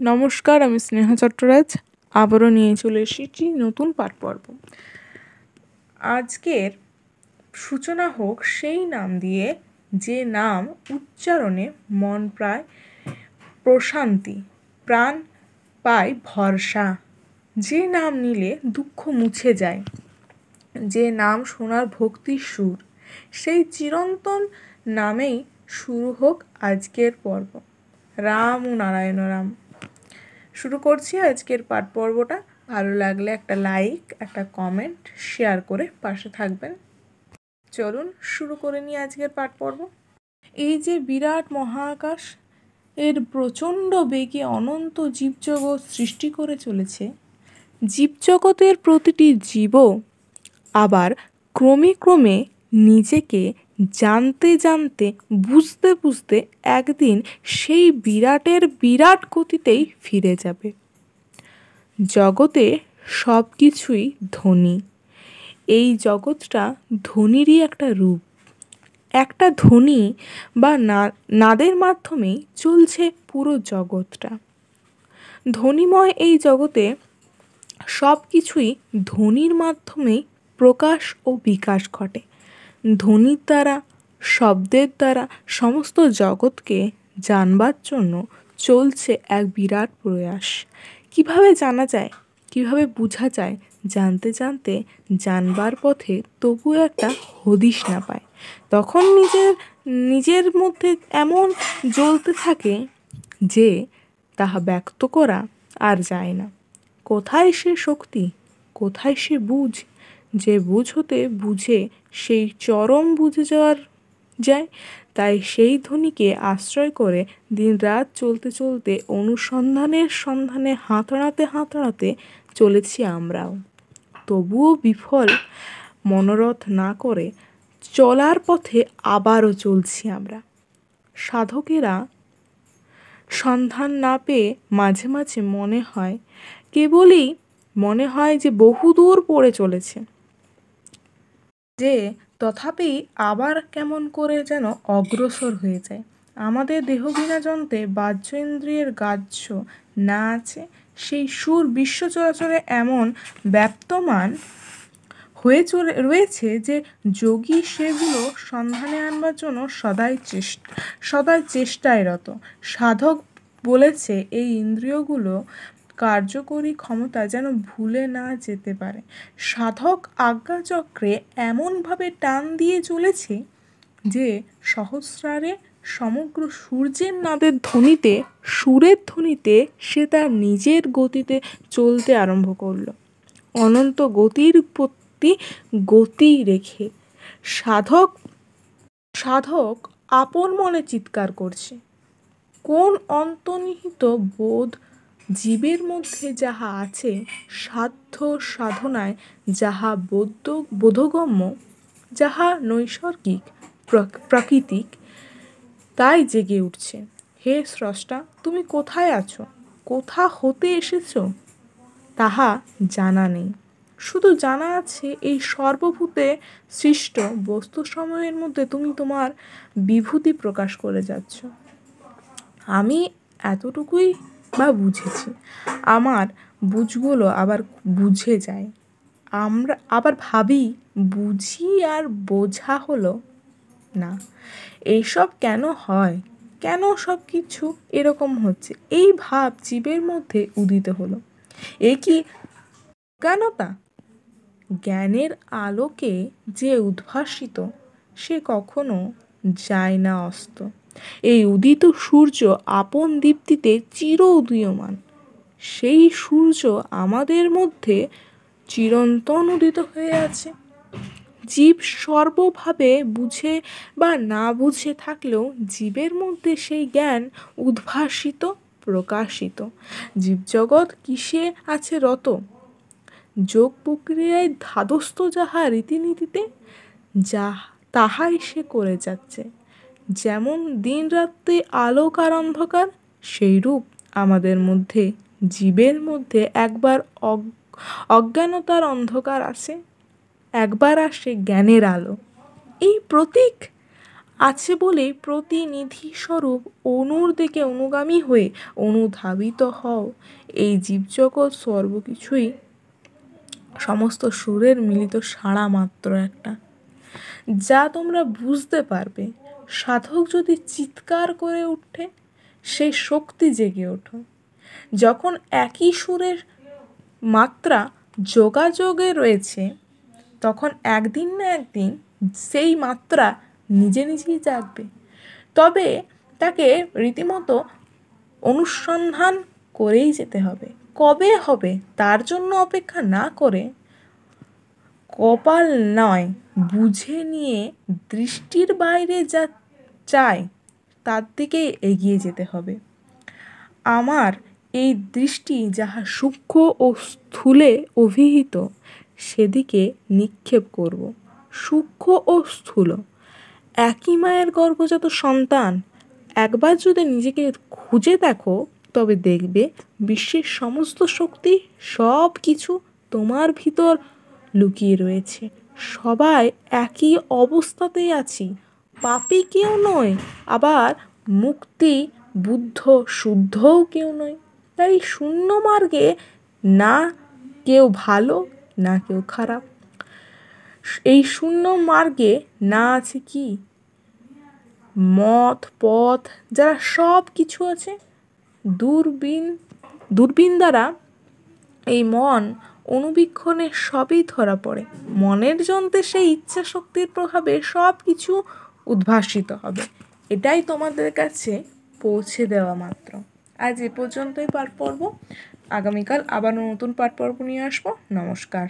নমস্কার, আমি স্নেহা চট্টরাজ আবারও নিয়ে চলে এসেছি নতুন পাঠ পর্ব। আজকের সূচনা হোক সেই নাম দিয়ে, যে নাম উচ্চারণে মন প্রায় প্রশান্তি, প্রাণ পায় ভরসা, যে নাম নিলে দুঃখ মুছে যায়, যে নাম শোনার ভক্তির সুর, সেই চিরন্তন নামেই শুরু হোক আজকের পর্ব। রাম ও নারায়ণ রাম। শুরু করছি আজকের পাঠ পর্বটা। ভালো লাগলে একটা লাইক, একটা কমেন্ট, শেয়ার করে পাশে থাকবেন। চলুন শুরু করে নিই আজকের পাঠ পর্ব। এই যে বিরাট মহাকাশ এর প্রচণ্ড বেগে অনন্ত জীবজগৎ সৃষ্টি করে চলেছে, জীবজগতের প্রতিটি জীবও আবার ক্রমে ক্রমে নিজেকে জানতে জানতে, বুঝতে বুঝতে একদিন সেই বিরাটের বিরাট গতিতেই ফিরে যাবে। জগতে সব কিছুই ধ্বনি। এই জগৎটা ধ্বনিরই একটা রূপ। একটা ধ্বনি বা নাদের মাধ্যমেই চলছে পুরো জগৎটা। ধ্বনিময় এই জগতে সব কিছুই ধ্বনির মাধ্যমেই প্রকাশ ও বিকাশ ঘটে। ধ্বনির দ্বারা, শব্দের দ্বারা সমস্ত জগৎকে জানবার জন্য চলছে এক বিরাট প্রয়াস। কিভাবে জানা যায়, কিভাবে বোঝা যায়? জানতে জানতে জানবার পথে তবুও একটা হদিশ না পায়, তখন নিজের মধ্যে এমন জ্বলতে থাকে যে তাহা ব্যক্ত করা আর যায় না। কোথায় সে শক্তি, কোথায় সে বুঝ? যে বুঝ হতে বুঝে সেই চরম বুঝে যাওয়ার যায়। তাই সেই ধ্বনিকে আশ্রয় করে দিনরাত চলতে চলতে অনুসন্ধানের সন্ধানে হাতড়াতে চলেছি আমরাও। তবুও বিফল মনোরথ না করে চলার পথে আবারও চলছি আমরা। সাধকেরা সন্ধান না পেয়ে মাঝে মাঝে কেবলই মনে হয় যে বহুদূর পড়ে চলেছে, যে তথাপি আবার কেমন করে যেন অগ্রসর হয়ে যায়। আমাদের দেহবিনা যন্ত্রে বাহ্য ইন্দ্রিয়ের গ্রাহ্য না আছে সেই সুর বিশ্ব চরাচরে এমন ব্যাপ্তমান হয়ে রয়েছে যে যোগী সেগুলো সন্ধানে আনবার জন্য সদাই চেষ্টায় রত। সাধক বলেছে এই ইন্দ্রিয়গুলো কার্যকরী ক্ষমতা যেন ভুলে না যেতে পারে। সাধক আজ্ঞাচক্রে এমনভাবে টান দিয়ে চলেছে যে সহস্রারে সমগ্র সূর্যের নাদের ধ্বনিতে, সুরের ধ্বনিতে সে তার নিজের গতিতে চলতে আরম্ভ করলো। অনন্ত গতির প্রতি গতি রেখে সাধক আপন মনে চিৎকার করছে, কোন অন্তর্নিহিত বোধ জীবের মধ্যে যাহা আছে, সাধ্য সাধনায় যাহা বোধগম্য, যাহা নৈসর্গিক প্রাকৃতিক, তাই জেগে উঠছে। হে স্রষ্টা, তুমি কোথায় আছো? কোথা হতে এসেছো তাহা জানা নেই। শুধু জানা আছে এই সর্বভূতে সৃষ্ট বস্তুসমূহের মধ্যে তুমি তোমার বিভূতি প্রকাশ করে যাচ্ছ। আমি এতটুকুই বা বুঝেছি। আমার বুঝগুলো আবার বুঝে যায়। আমরা আবার ভাবি বুঝি আর বোঝা হলো না। এইসব কেন হয়? কেন সব কিছু এরকম হচ্ছে? এই ভাব জীবের মধ্যে উদিত হলো। এ কি অজ্ঞানতা? জ্ঞানের আলোকে যে উদ্ভাসিত, সে কখনো যায় না অস্ত। এই উদিত সূর্য আপন দীপ্তিতে চির উদীয়মান। সেই সূর্য আমাদের মধ্যে চিরন্তন উদিত হয়ে আছে। জীব সর্বভাবে বুঝে বা না বুঝে থাকলেও জীবের মধ্যে সেই জ্ঞান উদ্ভাসিত, প্রকাশিত। জীবজগৎ কিসে আছে রত? যোগ প্রক্রিয়ায় ধাদস্থ যাহা রীতিনীতিতে, তাহাই সে করে যাচ্ছে। যেমন দিন রাত্রি আলোক আর অন্ধকার, সেইরূপ আমাদের মধ্যে, জীবের মধ্যে একবার অজ্ঞানতার অন্ধকার আসে, একবার আসে জ্ঞানের আলো। এই প্রতীক আছে বলে প্রতিনিধি স্বরূপ অণুর দিকে অনুগামী হয়ে অনুধাবিত হও। এই জীবজগৎ সর্বকিছুই সমস্ত সুরের মিলিত সাড়া মাত্র একটা, যা তোমরা বুঝতে পারবে। সাধক যদি চিৎকার করে উঠে, সেই শক্তি জেগে ওঠো। যখন একই সুরের মাত্রা যোগাযোগে রয়েছে, তখন একদিন না একদিন সেই মাত্রা নিজে নিজেই জাগবে। তবে তাকে রীতিমতো অনুসন্ধান করেই যেতে হবে। কবে হবে তার জন্য অপেক্ষা না করে কপাল নয় বুঝে নিয়ে দৃষ্টির বাইরে যা চায় তার দিকেই এগিয়ে যেতে হবে। আমার এই দৃষ্টি যাহা সূক্ষ্ম ও স্থূলে অভিহিত, সেদিকে নিক্ষেপ করব। সূক্ষ্ম ও স্থূল একই মায়ের গর্ভজাত সন্তান। একবার যদি নিজেকে খুঁজে দেখো, তবে দেখবে বিশ্বের সমস্ত শক্তি, সব কিছু তোমার ভিতর লুকিয়ে রয়েছে। সবাই একই অবস্থাতেই আছি, পাপী কেউ নয়, আবার মুক্তি বুদ্ধ শুদ্ধও কেউ নয়। তাই শূন্য মার্গে না কেউ ভালো, না কেউ খারাপ। এই শূন্য মার্গে না আছে কি মত পথ, যারা সব কিছু আছে। দূরবীন দ্বারা এই মন অনুবীক্ষণে সবই ধরা পড়ে। মনের যন্ত্রে সেই ইচ্ছা শক্তির প্রভাবে সব কিছু উদ্ভাসিত হবে। এটাই তোমাদের কাছে পৌঁছে দেওয়া মাত্র। আজ এ পর্যন্তই পাঠ পর্ব। আগামীকাল আবার নতুন পাঠ পর্ব নিয়ে আসবো। নমস্কার।